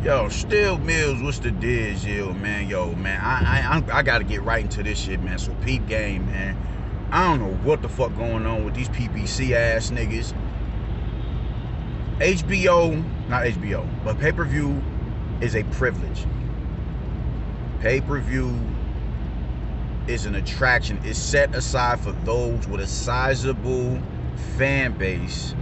Yo, Still Mills, what's the deal, man? Yo, man, I gotta get right into this shit, man. So peep game, man. I don't know what the fuck going on with these PPC ass niggas. HBO, not HBO, but pay-per-view is a privilege. Pay-per-view is an attraction. It's set aside for those with a sizable fan base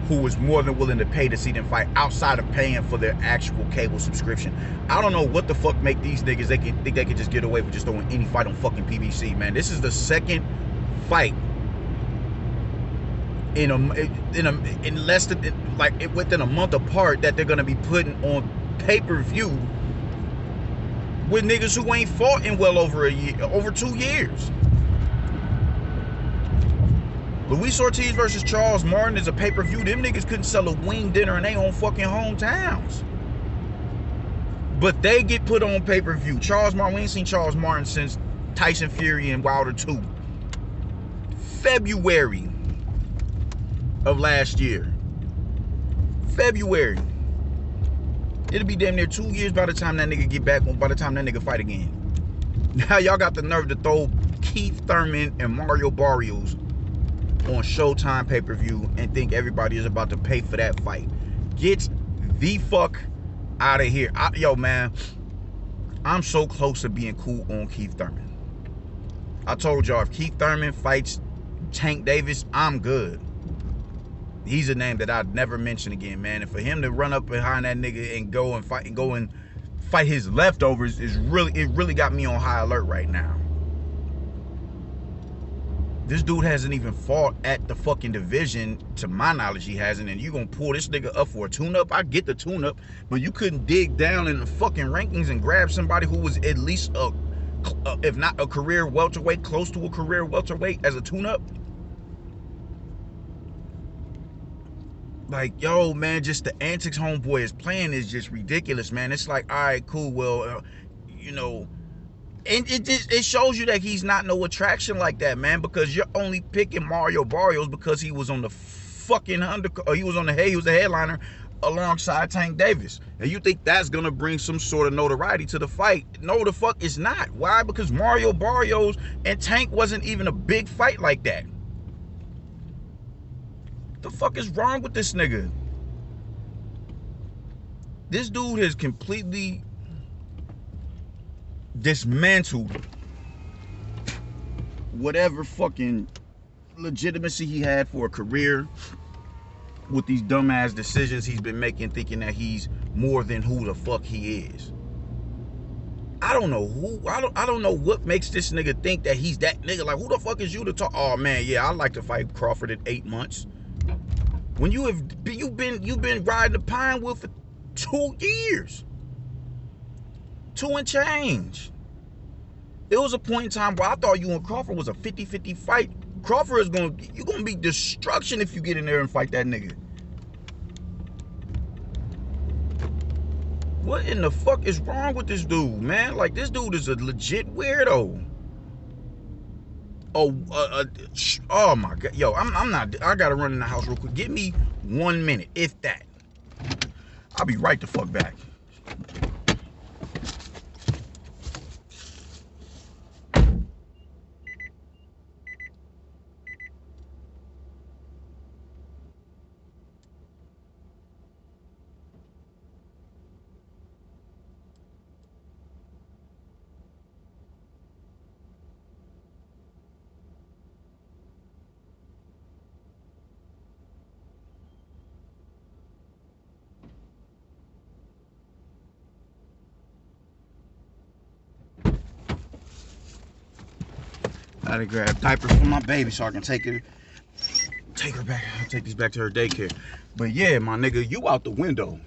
who is more than willing to pay to see them fight outside of paying for their actual cable subscription. I don't know what the fuck make these niggas think they can just get away with just throwing any fight on fucking PBC, man. This is the second fight in less than within a month apart that they're gonna be putting on pay-per-view with niggas who ain't fought in well over a year, over 2 years. Luis Ortiz versus Charles Martin is a pay-per-view. Them niggas couldn't sell a wing dinner in their own fucking hometowns. But they get put on pay-per-view. Charles Martin, we ain't seen Charles Martin since Tyson Fury and Wilder 2. February of last year. February. It'll be damn near 2 years by the time that nigga get back, by the time that nigga fight again. Now y'all got the nerve to throw Keith Thurman and Mario Barrios on Showtime pay-per-view and think everybody is about to pay for that fight. Get the fuck out of here. Yo, man, I'm so close to being cool on Keith Thurman. I told y'all, if Keith Thurman fights Tank Davis, I'm good. He's a name that I'd never mention again, man. And for him to run up behind that nigga and go and fight his leftovers it really got me on high alert right now. This dude hasn't even fought at the fucking division, to my knowledge he hasn't, and you gonna pull this nigga up for a tune-up? I get the tune-up, but you couldn't dig down in the fucking rankings and grab somebody who was at least if not a career welterweight, close to a career welterweight as a tune-up? Like, yo, man, just the antics homeboy is playing is just ridiculous, man. It's like, all right, cool, well, you know, and it shows you that he's not no attraction like that, man, because you're only picking Mario Barrios because he was on the fucking he was a headliner alongside Tank Davis. And you think that's gonna bring some sort of notoriety to the fight? No, the fuck it's not. Why? Because Mario Barrios and Tank wasn't even a big fight like that. The fuck is wrong with this nigga? This dude has completely dismantled whatever fucking legitimacy he had for a career with these dumbass decisions he's been making, thinking that he's more than who the fuck he is. I don't know what makes this nigga think that he's that nigga. Like, who the fuck is you to talk? Oh man, yeah, I'd like to fight Crawford in 8 months. When you've been riding the pine wood for 2 years. 2 and change. There was a point in time where I thought you and Crawford was a 50-50 fight. Crawford is you're gonna be destruction if you get in there and fight that nigga. What in the fuck is wrong with this dude, man? Like, this dude is a legit weirdo. Oh my god, yo, I gotta run in the house real quick. Give me 1 minute, if that. I'll be right the fuck back. I had to grab diapers for my baby so I can take her back. I'll take these back to her daycare. But yeah, my nigga, you out the window.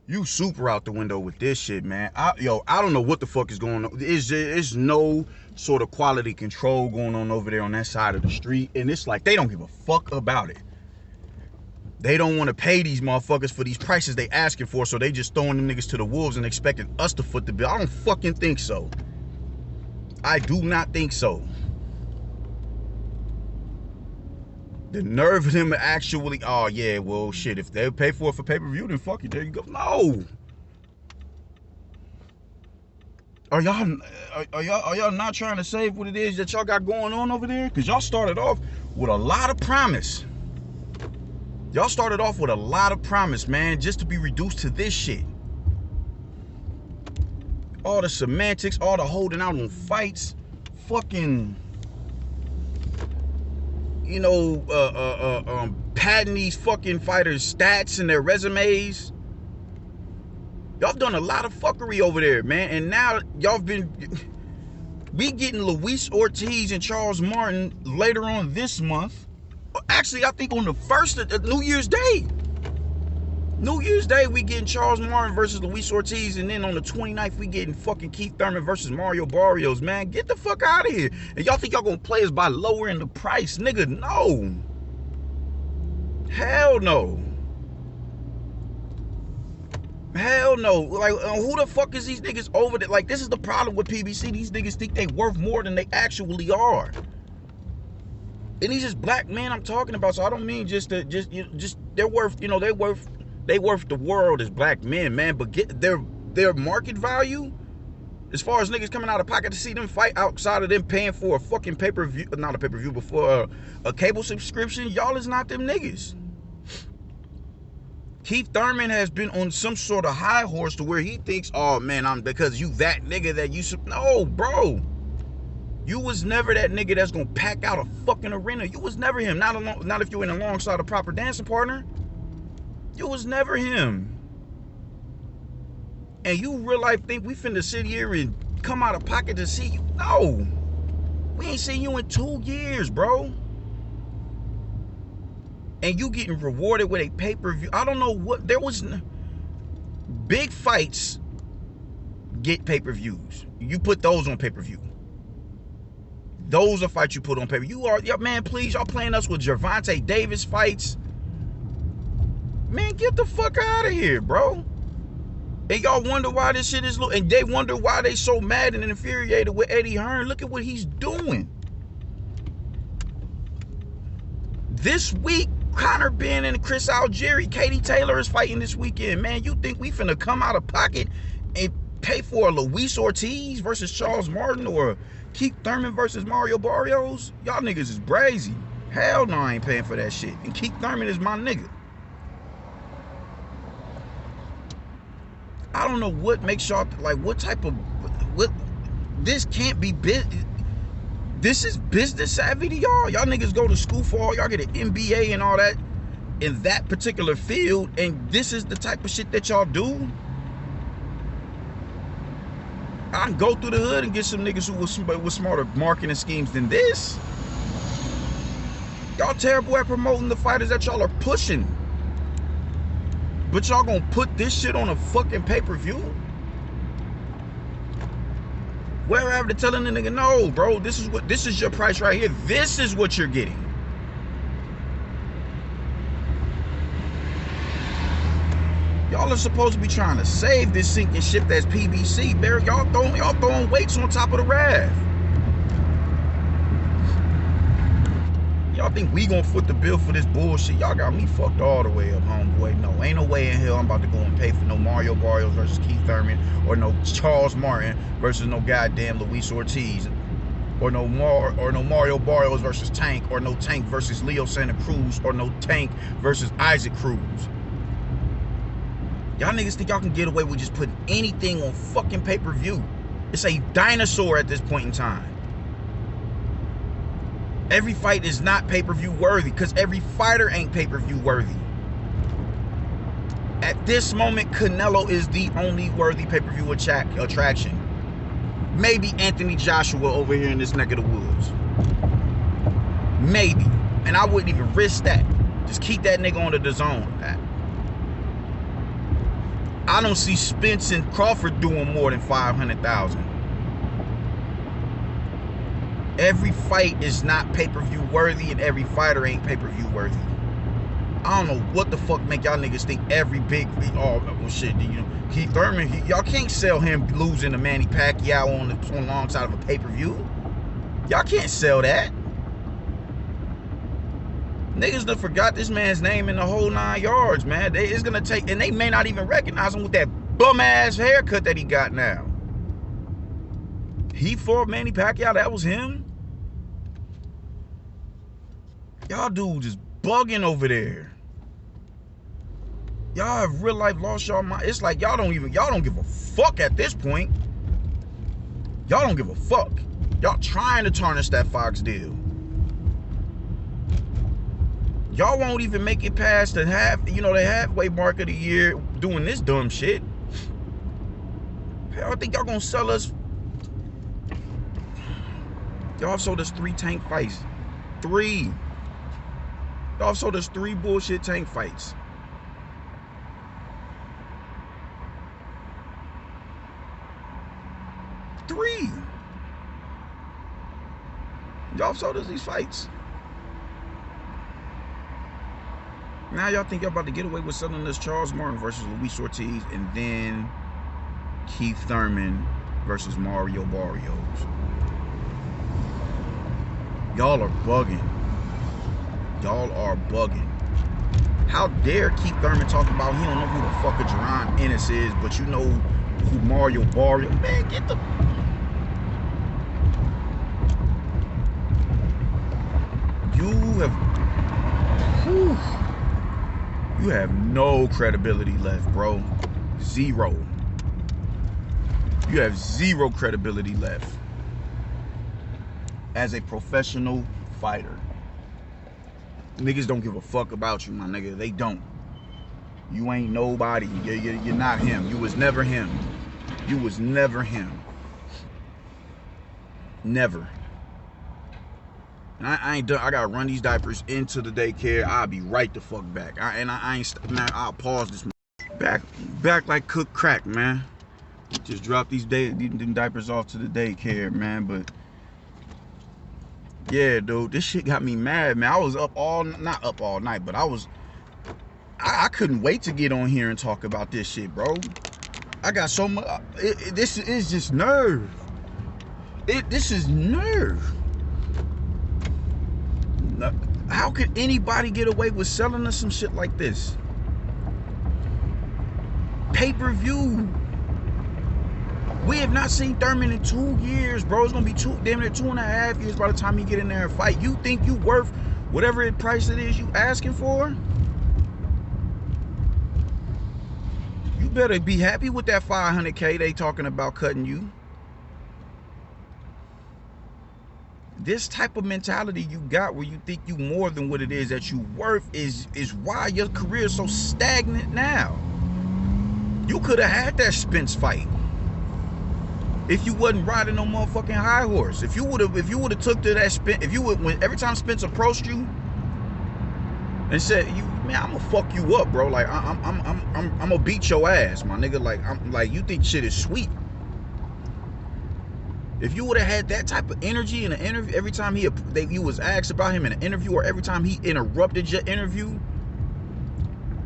You super out the window with this shit, man. I don't know what the fuck is going on. It's no sort of quality control going on over there on that side of the street. And it's like they don't give a fuck about it. They don't want to pay these motherfuckers for these prices they asking for, so they just throwing them niggas to the wolves and expecting us to foot the bill. I don't fucking think so. I do not think so. The nerve of them actually, oh yeah, well shit, if they pay for it for pay-per-view, then fuck it, there you go. No. Are y'all not trying to save what it is that y'all got going on over there? Because y'all started off with a lot of promise. Y'all started off with a lot of promise, man, just to be reduced to this shit. All the semantics, all the holding out on fights, fucking, you know, padding these fucking fighters' stats and their resumes. Y'all done a lot of fuckery over there, man. And now y'all we getting Luis Ortiz and Charles Martin later on this month. Actually, I think on the first of New Year's Day. New Year's Day, we getting Charles Martin versus Luis Ortiz. And then on the 29th, we getting fucking Keith Thurman versus Mario Barrios, man. Get the fuck out of here. And y'all think y'all gonna play us by lowering the price? Nigga, no. Hell no. Hell no. Like, who the fuck is these niggas over there? Like, this is the problem with PBC. These niggas think they worth more than they actually are. And these just black men I'm talking about. So I don't mean just they're worth, you know, they worth the world as black men, man. But get their market value, as far as niggas coming out of pocket to see them fight outside of them paying for a fucking pay-per-view, not a pay-per-view, but for a cable subscription, y'all is not them niggas. Keith Thurman has been on some sort of high horse to where he thinks, oh man, because you that nigga that you no, bro. You was never that nigga that's gonna pack out a fucking arena. You was never him. Not if you went alongside a proper dancing partner. You was never him. And you real life think we finna sit here and come out of pocket to see you? No. We ain't seen you in 2 years, bro. And you getting rewarded with a pay-per-view. I don't know what, there was big fights get pay-per-views. You put those on pay-per-view. Those are fights you put on pay-per-view. Man, please, y'all playing us with Gervonta Davis fights. Man, get the fuck out of here, bro. And y'all wonder why this shit is low. And they wonder why they so mad and infuriated with Eddie Hearn. Look at what he's doing. This week, Conor Ben and Chris Algieri, Katie Taylor is fighting this weekend. Man, you think we finna come out of pocket and pay for a Luis Ortiz versus Charles Martin or Keith Thurman versus Mario Barrios? Y'all niggas is brazy. Hell no, I ain't paying for that shit. And Keith Thurman is my nigga. I don't know what makes y'all, like, what type of, what, this can't be business. This is business savvy to y'all. Y'all niggas go to school for all, y'all get an MBA and all that in that particular field, and this is the type of shit that y'all do. I can go through the hood and get some niggas who was smarter marketing schemes than this. Y'all terrible at promoting the fighters that y'all are pushing. But y'all gonna put this shit on a fucking pay-per-view? Wherever they're telling the nigga, no, bro, this is your price right here. This is what you're getting. Y'all are supposed to be trying to save this sinking ship that's PBC. Y'all throwing weights on top of the raft. Y'all think we gonna foot the bill for this bullshit? Y'all got me fucked all the way up, homeboy. No, ain't no way in hell I'm about to go and pay for no Mario Barrios versus Keith Thurman, or no Charles Martin versus no goddamn Luis Ortiz, or no Mario Barrios versus Tank, or no Tank versus Leo Santa Cruz, or no Tank versus Isaac Cruz. Y'all niggas think y'all can get away with just putting anything on fucking pay-per-view? It's a dinosaur at this point in time. Every fight is not pay-per-view worthy because every fighter ain't pay-per-view worthy. At this moment, Canelo is the only worthy pay-per-view attraction. Maybe Anthony Joshua over here in this neck of the woods. Maybe. And I wouldn't even risk that. Just keep that nigga on the DAZN. I don't see Spence and Crawford doing more than 500,000. Every fight is not pay-per-view worthy, and every fighter ain't pay-per-view worthy. I don't know what the fuck make y'all niggas think every big, oh shit, you know, Keith Thurman, y'all can't sell him losing to Manny Pacquiao on alongside of a pay-per-view. Y'all can't sell that. Niggas done forgot this man's name in the whole 9 yards, man. It's gonna take, and they may not even recognize him with that bum-ass haircut that he got now. He fought Manny Pacquiao, that was him? Y'all dudes is bugging over there. Y'all have real life lost y'all mind. It's like y'all don't give a fuck at this point. Y'all don't give a fuck. Y'all trying to tarnish that Fox deal. Y'all won't even make it past the halfway mark of the year doing this dumb shit. Hell, I think y'all gonna sell us. Y'all sold us 3 tank fights. 3. Y'all sold us 3 bullshit tank fights. Y'all sold us these fights. Now y'all think y'all about to get away with selling this Charles Martin versus Luis Ortiz and then Keith Thurman versus Mario Barrios. Y'all are bugging. Y'all are bugging. How dare Keith Thurman talk about he don't know who the fuck a Jerron Ennis is, but you know who Mario Barrios. Man, get the... You have no credibility left, bro. 0. You have 0 credibility left as a professional fighter. Niggas don't give a fuck about you, my nigga. They don't. You ain't nobody. You're not him. You was never him. You was never him. Never. And I ain't done. I gotta run these diapers into the daycare. I'll be right the fuck back. Man, I'll pause this. Back like cooked crack, man. Just drop these diapers off to the daycare, man. But yeah, dude, this shit got me mad, man. I was up not up all night, but I couldn't wait to get on here and talk about this shit, bro. I got so much. This is just nerve. This is nerve. How could anybody get away with selling us some shit like this? Pay-per-view. We have not seen Thurman in 2 years, bro. It's gonna be damn near 2.5 years by the time you get in there and fight. You think you worth whatever price it is you asking for? You better be happy with that $500K they talking about cutting you. This type of mentality you got where you think you more than what it is that you worth is why your career is so stagnant now. You could have had that Spence fight if you wasn't riding no motherfucking high horse. If you would have took to that Spence, every time Spence approached you and said, man, I'm gonna fuck you up, bro. Like I'm gonna beat your ass, my nigga. Like you think shit is sweet. If you would have had that type of energy in an interview, every time you was asked about him in an interview, or every time he interrupted your interview,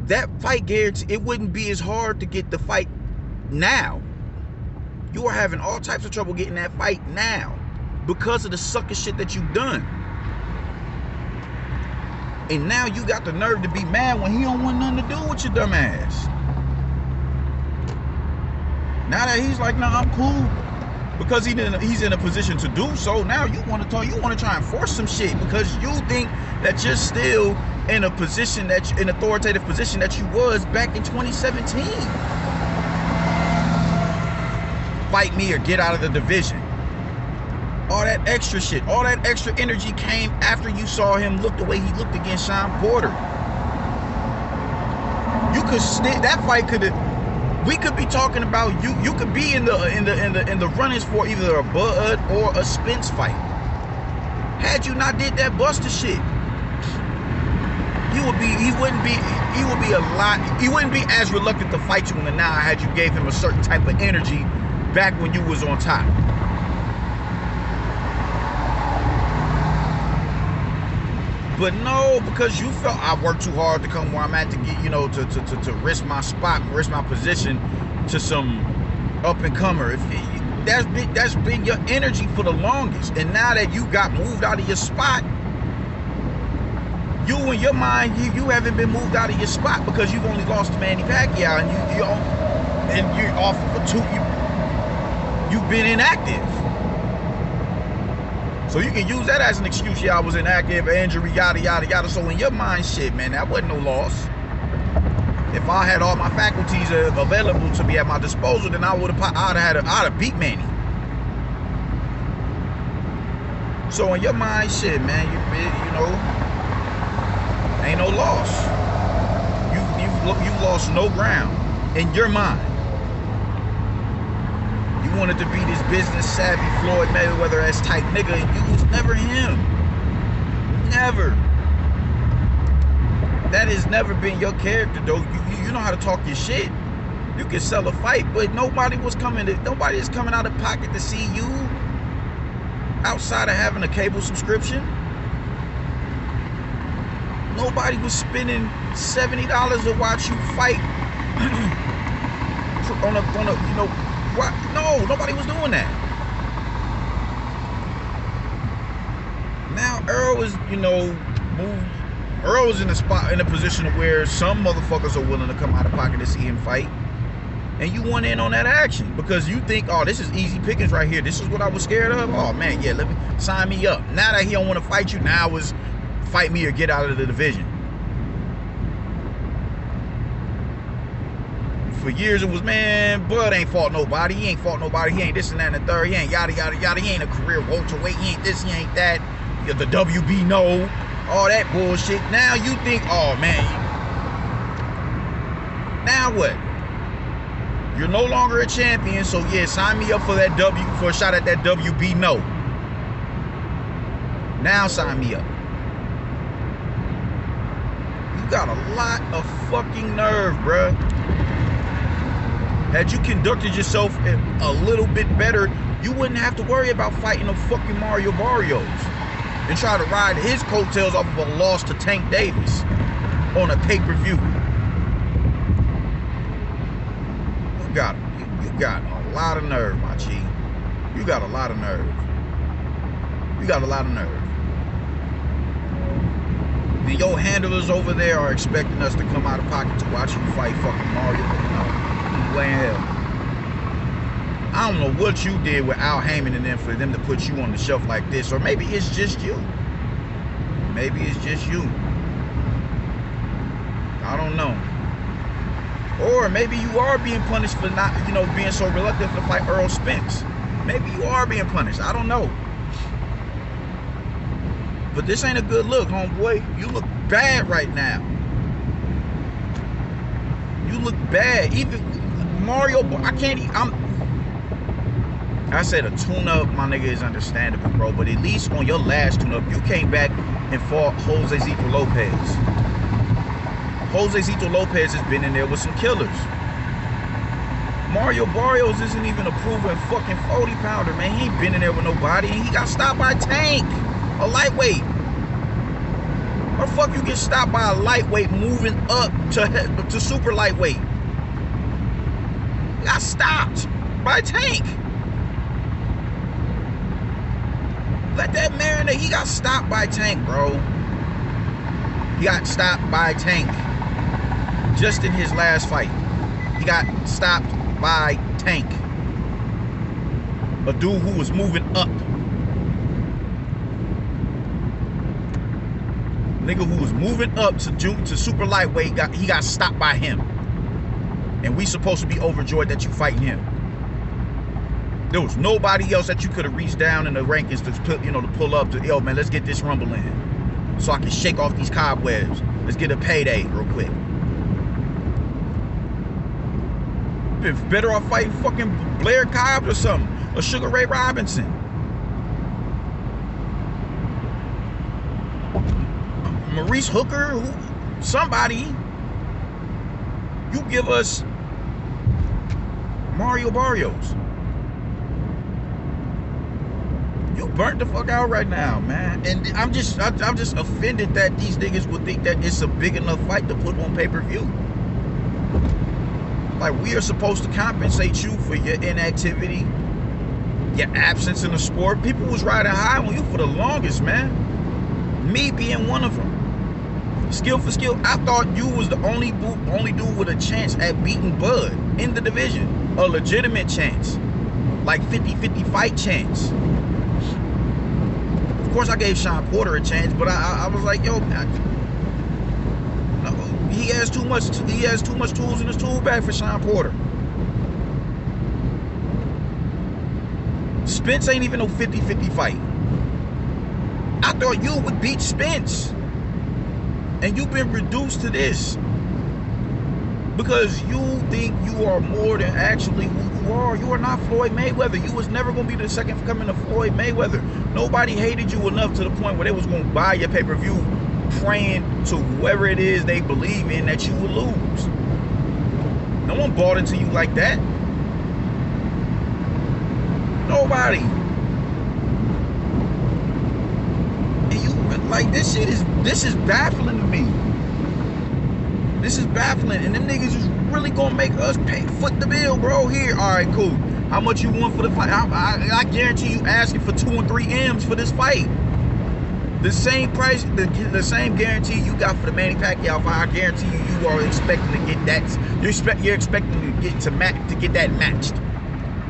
that fight guarantee it wouldn't be as hard to get the fight now. You are having all types of trouble getting that fight now because of the sucker shit that you've done. And now you got the nerve to be mad when he don't want nothing to do with your dumb ass. Now that he's like, nah, I'm cool. Because he's in a position to do so. Now you want to try and force some shit because you think that you're still in a position an authoritative position that you was back in 2017. Fight me or get out of the division. All that extra shit, all that extra energy came after you saw him look the way he looked against Sean Porter. That fight could have. We could be talking about you could be in the runnings for either a Bud or a Spence fight. Had you not did that Buster shit, he wouldn't be as reluctant to fight you in the now had you gave him a certain type of energy back when you was on top. But no, because you felt I worked too hard to come where I'm at to get, to risk my spot, risk my position to some up and comer. That's been your energy for the longest. And now that you got moved out of your spot, You in your mind, you haven't been moved out of your spot because you've only lost to Manny Pacquiao, and you're off of a 2. You've been inactive. So you can use that as an excuse. Yeah, I was inactive, injury, yada yada yada. So in your mind, shit, man, that wasn't no loss. If I had all my faculties available to be at my disposal, then I'd have beat Manny. So in your mind, shit, man, you know, ain't no loss. You lost no ground in your mind. You wanted to be this business savvy Floyd Mayweather-ass type nigga, and you was never him. Never. That has never been your character, though. You know how to talk your shit. You can sell a fight, but nobody is coming out of pocket to see you outside of having a cable subscription. Nobody was spending $70 to watch you fight on a you know what? No, nobody was doing that. Now Earl is, you know, moved. Earl is in a position where some motherfuckers are willing to come out of pocket to see him fight, and you want in on that action because you think, oh, this is easy pickings right here. This is what I was scared of. Oh man, yeah, let me sign me up. Now that he don't want to fight you, now is fight me or get out of the division. For years it was, man, Bud ain't fought nobody. He ain't fought nobody. He ain't this and that and the third. He ain't yada yada yada. He ain't a career welterweight. He ain't this. He ain't that. The WB no. All that bullshit. Now you think, oh man. Now what? You're no longer a champion, so yeah, sign me up for that for a shot at that WB no. Now sign me up. You got a lot of fucking nerve, bruh. Had you conducted yourself a little bit better, you wouldn't have to worry about fighting a fucking Mario Barrios and try to ride his coattails off of a loss to Tank Davis on a pay-per-view. You got a lot of nerve, my G. You got a lot of nerve. You got a lot of nerve. And your handlers over there are expecting us to come out of pocket to watch you fight fucking Mario. No. Way in hell. I don't know what you did with Al Heyman and them for them to put you on the shelf like this, or maybe it's just you. Maybe it's just you. I don't know. Or maybe you are being punished for not, you know, being so reluctant to fight Earl Spence. Maybe you are being punished. I don't know. But this ain't a good look, homeboy. You look bad right now. You look bad. Even Mario, I said a tune-up, my nigga, is understandable, bro. But at least on your last tune-up, you came back and fought Jose Zito Lopez. Jose Zito Lopez has been in there with some killers. Mario Barrios isn't even a proven fucking 40-pounder, man. He ain't been in there with nobody, and he got stopped by Tank, a lightweight. How the fuck you get stopped by a lightweight moving up to super lightweight? Got stopped by Tank. Let that marinate. He got stopped by Tank, bro. He got stopped by Tank. Just in his last fight. He got stopped by Tank. A dude who was moving up. Nigga who was moving up to super lightweight, he got stopped by him. And we supposed to be overjoyed that you fighting him. There was nobody else that you could have reached down in the rankings to pull up to, yo man, let's get this rumble in. So I can shake off these cobwebs. Let's get a payday real quick. Been better off fighting fucking Blair Cobb or something. Or Sugar Ray Robinson. Maurice Hooker, somebody. You give us Mario Barrios. You burnt the fuck out right now, man. And I'm just offended that these niggas would think that it's a big enough fight to put on pay-per-view. Like, we are supposed to compensate you for your inactivity, your absence in the sport. People was riding high on you for the longest, man. Me being one of them. Skill for skill. I thought you was the only dude with a chance at beating Bud in the division. A legitimate chance. Like 50-50 fight chance. Of course, I gave Sean Porter a chance, but I was like, yo, man, he has too much tools in his tool bag for Sean Porter. Spence ain't even no 50-50 fight. I thought you would beat Spence. And you've been reduced to this. Because you think you are more than actually who you are. You are not Floyd Mayweather. You was never going to be the second coming of Floyd Mayweather. Nobody hated you enough to the point where they was going to buy your pay-per-view praying to whoever it is they believe in that you would lose. No one bought into you like that. Nobody. And you, like, this is baffling to me. This is baffling, and them niggas is really gonna make us foot the bill, bro. Here, all right, cool. How much you want for the fight? I guarantee you asking for 2 and 3 M's for this fight. The same price, the same guarantee you got for the Manny Pacquiao fight. I guarantee you are expecting to get that. You're expecting to get that matched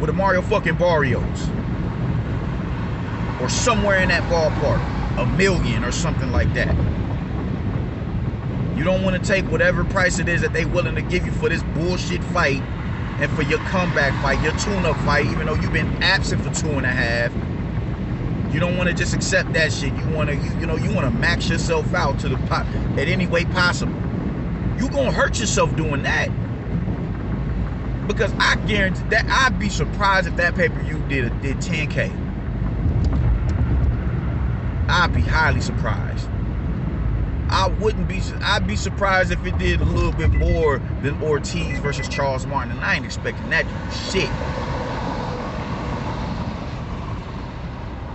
with a Mario fucking Barrios or somewhere in that ballpark, $1 million or something like that. You don't want to take whatever price it is that they willing to give you for this bullshit fight and for your comeback fight, your tune-up fight, even though you've been absent for 2.5. You don't want to just accept that shit. You want to, you want to max yourself out to the pot at any way possible. You gonna hurt yourself doing that. Because I guarantee that I'd be surprised if that pay-per-view did 10K. I'd be highly surprised. I'd be surprised if it did a little bit more than Ortiz versus Charles Martin, and I ain't expecting that shit.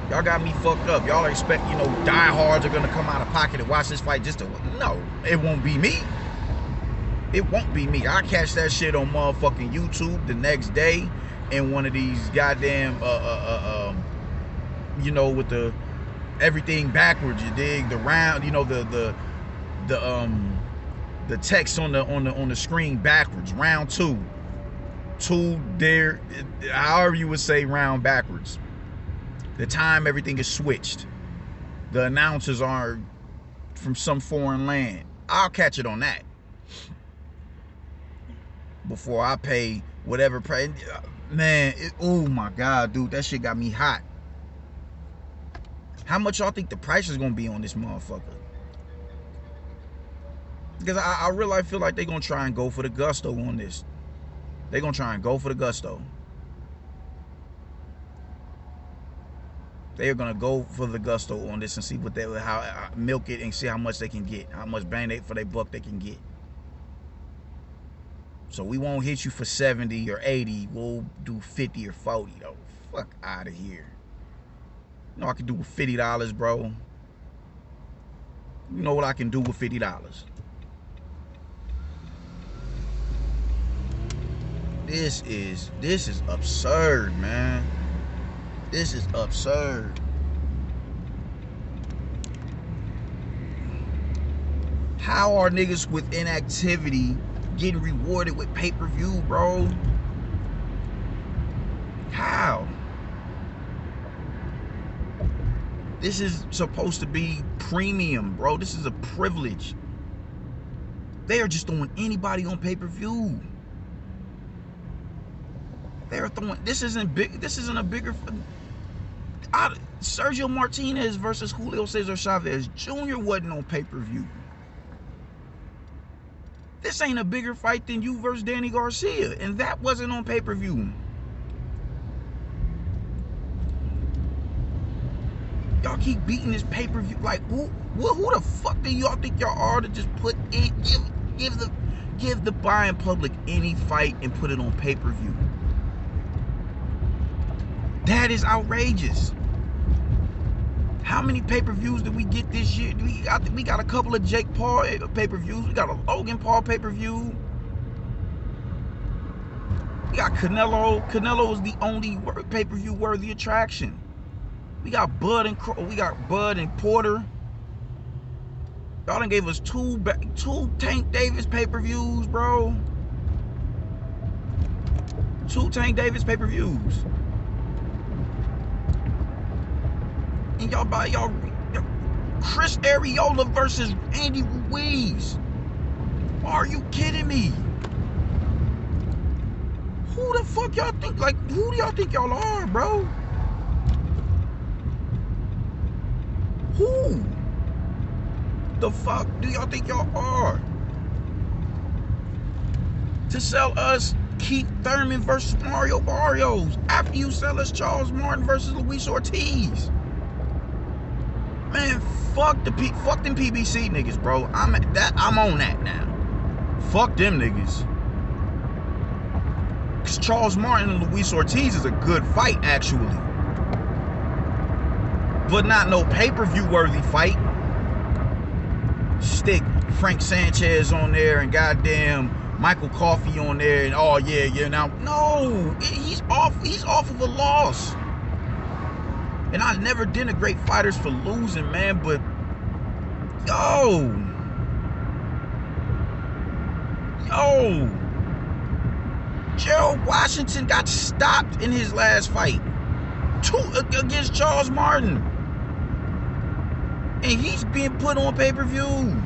Y'all got me fucked up. Y'all expect, diehards are gonna come out of pocket and watch this fight just to, no, it won't be me. It won't be me. I catch that shit on motherfucking YouTube the next day in one of these goddamn, with the everything backwards, you dig? The round, the text on the screen backwards. Round 2 there, however you would say round backwards. The time everything is switched. The announcers are from some foreign land. I'll catch it on that before I pay whatever price. Man, oh my God, dude, that shit got me hot. How much y'all think the price is gonna be on this motherfucker? Because I really feel like they're gonna try and go for the gusto on this. They're gonna try and go for the gusto. They are gonna go for the gusto on this and see what how milk it and see how much they can get, how much bang for their buck they can get. So we won't hit you for 70 or 80. We'll do 50 or 40 though. Fuck out of here. You know I can do with $50, bro. You know what I can do with $50. This is absurd, man. This is absurd. How are niggas with inactivity getting rewarded with pay-per-view, bro? How? This is supposed to be premium, bro. This is a privilege. They are just throwing anybody on pay-per-view. They are throwing. This isn't big. This isn't a bigger. Sergio Martinez versus Julio Cesar Chavez Jr. wasn't on pay-per-view. This ain't a bigger fight than you versus Danny Garcia, and that wasn't on pay-per-view. Y'all keep beating this pay-per-view. Like, who the fuck do y'all think y'all are to just put in, give the buying public any fight and put it on pay-per-view? That is outrageous. How many pay-per-views did we get this year? We got a couple of Jake Paul pay-per-views. We got a Logan Paul pay-per-view. We got Canelo. Canelo is the only pay-per-view worthy attraction. We got Bud and Porter. Y'all done gave us two Tank Davis pay-per-views, bro. 2 Tank Davis pay-per-views. And y'all buy y'all Chris Arreola versus Andy Ruiz. Are you kidding me? Who the fuck y'all think, like, who do y'all think y'all are, bro? Who the fuck do y'all think y'all are? To sell us Keith Thurman versus Mario Barrios after you sell us Charles Martin versus Luis Ortiz. Man, fuck them PBC niggas, bro. I'm on that now. Fuck them niggas. Cause Charles Martin and Luis Ortiz is a good fight, actually. But not no pay-per-view worthy fight. Stick Frank Sanchez on there and goddamn Michael Coffey on there, and oh yeah, now no, he's off of a loss. And I never denigrate fighters for losing, man, but yo, Gerald Washington got stopped in his last fight against Charles Martin, and he's being put on pay-per-view.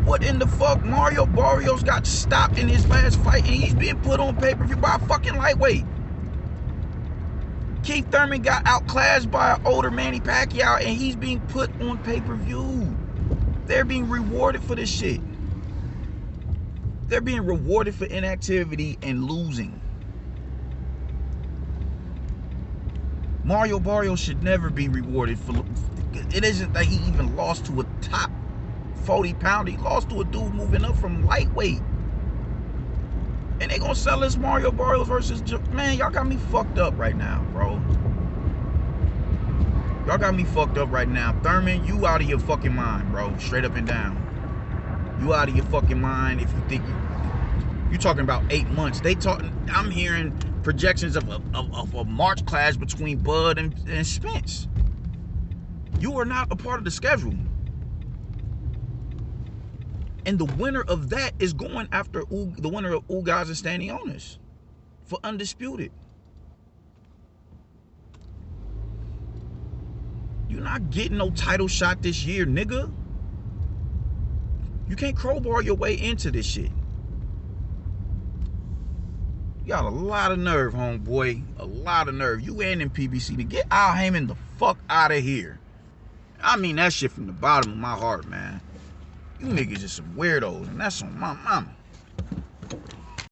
What in the fuck? Mario Barrios got stopped in his last fight and he's being put on pay-per-view by a fucking lightweight. Keith Thurman got outclassed by an older Manny Pacquiao and he's being put on pay-per-view. They're being rewarded for this shit. They're being rewarded for inactivity and losing. Mario Barrios should never be rewarded for... It isn't that he even lost to a top 40 pounder. He lost to a dude moving up from lightweight. And they gonna sell us Mario Barrios versus... Man, y'all got me fucked up right now, bro. Y'all got me fucked up right now. Thurman, you out of your fucking mind, bro. Straight up and down. You out of your fucking mind if you think you talking about 8 months. I'm hearing projections of a March clash between Bud and Spence. You are not a part of the schedule. And the winner of that is going after the winner of Ugas and Stanionis for undisputed. You're not getting no title shot this year, nigga. You can't crowbar your way into this shit. You got a lot of nerve, homeboy. A lot of nerve. You and in PBC to get Al Heyman the fuck out of here. I mean that shit from the bottom of my heart, man. You niggas is some weirdos, and that's on my mama.